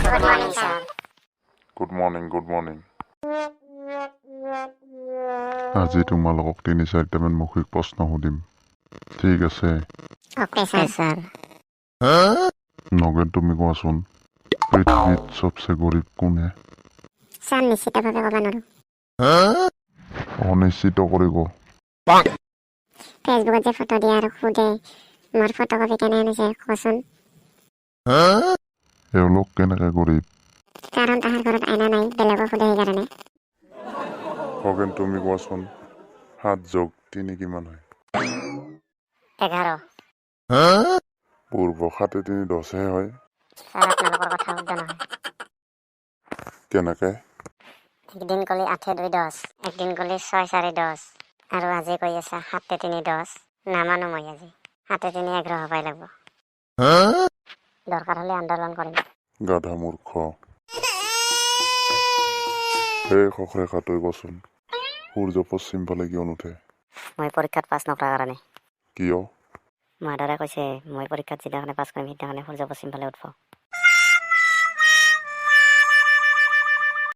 Good morning, sir. Good morning. আজি তোমালোকক 3-4টামান মৌখিক প্ৰশ্ন সুধিম ঠিক আছে Okay, sir. নগেন তুমি কোৱাচোন পৃথিৱীত সবচে গৰীব কোনে Sir, নিশ্চিতভাৱে ক'ব নোৱাৰো। অনিশ্চিত কৰিব ফেচবুকত যে ফটো দিয়া আৰু সোধে মোৰ ফটোকপি কেনে আনিছে কচোন। এওঁলোক কেনেকৈ গৰীব কাৰণ তাহাৰ ঘৰত আইনা নাই, বেলেগক সোধে সেইকাৰণে। নগেন তুমি কোৱাচোন 7+3 কিমান হয় 11। পূৰ্ব 7-3 10 হয় ছাৰ আপোনালোকৰ কথা শুদ্ধ নহয়। কেনেকৈ একদিন ক'লে 8-2 10, একদিন ক'লে 6-4 10, আৰু আজি কৈ আছে 7-3 10। নামানো মই আজি 7-3 11 হবাই লাগিব। দৰকাৰ হ'লে আন্দোলন কৰিম। গাধা মূৰ্খ সেই সখৰেখাটোৱে কচোন সূৰ্য পশ্চিম ফালে কিয় নুঠে মই পৰীক্ষাত পাছ নকৰাৰ কাৰণে। কিয় মাদাৰে কৈছে মই পৰীক্ষাত যিদিনাখনে পাছ কৰিম সেইদিনাখনে সূৰ্য পশ্চিম ফালে উঠব।